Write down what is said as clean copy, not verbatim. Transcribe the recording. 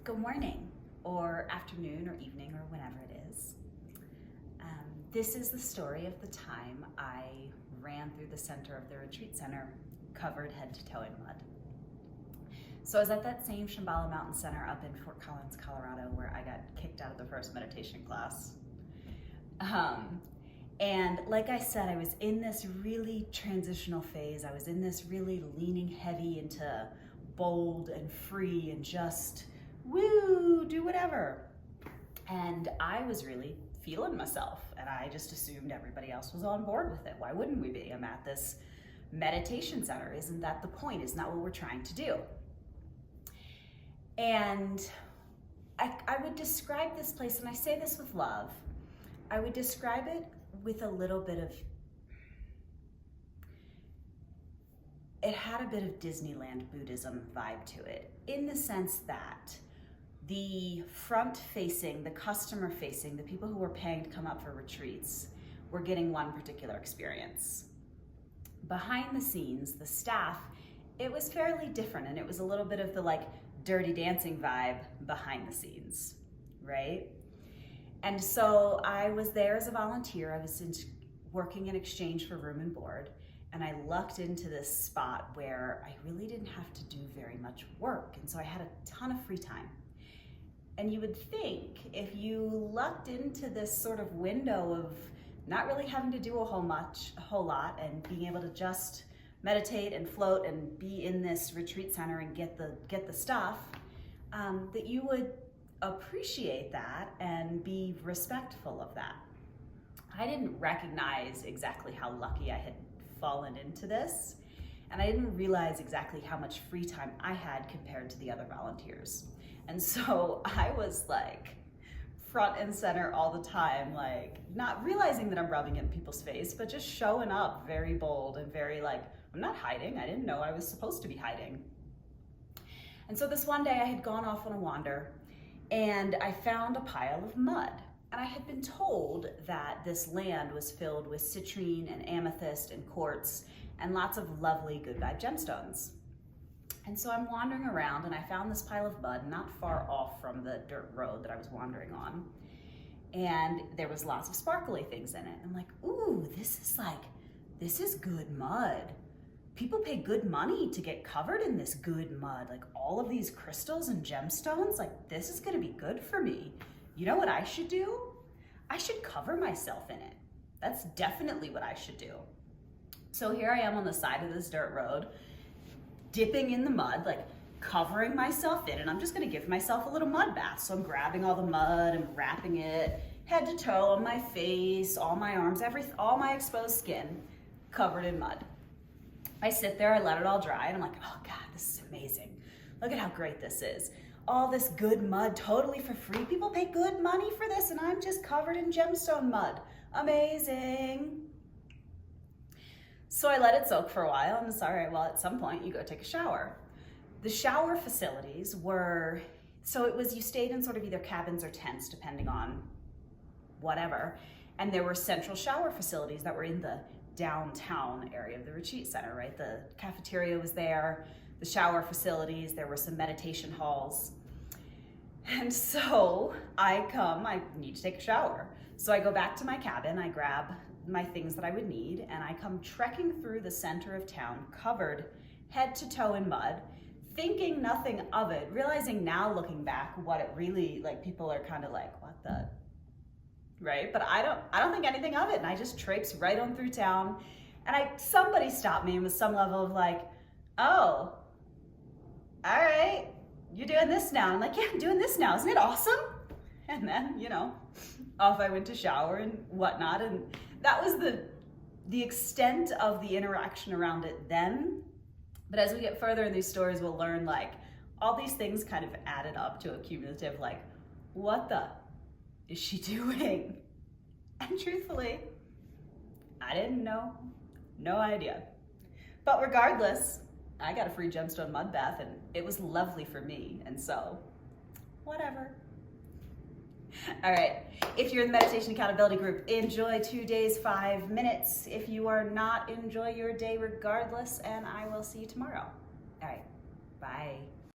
Good morning, or afternoon, or evening, or whenever it is. This is the story of the time I ran through the center of the retreat center, covered head to toe in mud. So I was at that same Shambhala Mountain Center up in Fort Collins, Colorado, where I got kicked out of the first meditation class. And like I said, I was in this really transitional phase. I was in this really leaning heavy into bold and free and just woo, do whatever. And I was really feeling myself, and I just assumed everybody else was on board with it. Why wouldn't we be? I'm at this meditation center. Isn't that the point? Isn't that what we're trying to do? And I would describe this place, and I say this with love, I would describe it with a little bit of, it had a bit of Disneyland Buddhism vibe to it, in the sense that the front-facing, the customer-facing, the people who were paying to come up for retreats were getting one particular experience. Behind the scenes, the staff, it was fairly different, and it was a little bit of the like Dirty Dancing vibe behind the scenes, right? And so I was there as a volunteer. I was working in exchange for room and board, and I lucked into this spot where I really didn't have to do very much work, and so I had a ton of free time. And you would think if you lucked into this sort of window of not really having to do a whole lot, and being able to just meditate and float and be in this retreat center and get the stuff, that you would appreciate that and be respectful of that. I didn't recognize exactly how lucky I had fallen into this, and I didn't realize exactly how much free time I had compared to the other volunteers. And so I was like front and center all the time, like not realizing that I'm rubbing it in people's face, but just showing up very bold and very like, I'm not hiding. I didn't know I was supposed to be hiding. And so this one day I had gone off on a wander, and I found a pile of mud. And I had been told that this land was filled with citrine and amethyst and quartz and lots of lovely good vibe gemstones. And so I'm wandering around, and I found this pile of mud not far off from the dirt road that I was wandering on. And there was lots of sparkly things in it. I'm like, ooh, this is good mud. People pay good money to get covered in this good mud. Like all of these crystals and gemstones, like this is gonna be good for me. You know what I should do? I should cover myself in it. That's definitely what I should do. So here I am on the side of this dirt road, dipping in the mud, like covering myself in, and I'm just gonna give myself a little mud bath. So I'm grabbing all the mud and wrapping it head to toe on my face, all my arms, all my exposed skin covered in mud. I sit there, I let it all dry, and I'm like, oh God, this is amazing. Look at how great this is. All this good mud, totally for free. People pay good money for this, and I'm just covered in gemstone mud. Amazing. So I let it soak for a while, and it's all right, well, at some point you go take a shower. The shower facilities were, so it was, you stayed in sort of either cabins or tents, depending on whatever, and there were central shower facilities that were in the downtown area of the retreat center, right? The cafeteria was there, the shower facilities, there were some meditation halls. And so I need to take a shower. So I go back to my cabin, I grab my things that I would need, and I come trekking through the center of town, covered head to toe in mud, thinking nothing of it, realizing now looking back what it really, like people are kind of like, what the, right? But I don't think anything of it, and I just traipsed right on through town, and somebody stopped me with some level of like, oh, all right, you're doing this now. I'm like, yeah, I'm doing this now. Isn't it awesome? And then, off I went to shower and whatnot, and that was the extent of the interaction around it then. But as we get further in these stories, we'll learn like all these things kind of added up to a cumulative like, what the is she doing? And truthfully, I didn't know, no idea. But regardless, I got a free gemstone mud bath, and it was lovely for me, and so whatever. All right, if you're in the Meditation Accountability Group, enjoy 2 days, 5 minutes. If you are not, enjoy your day regardless, and I will see you tomorrow. All right, bye.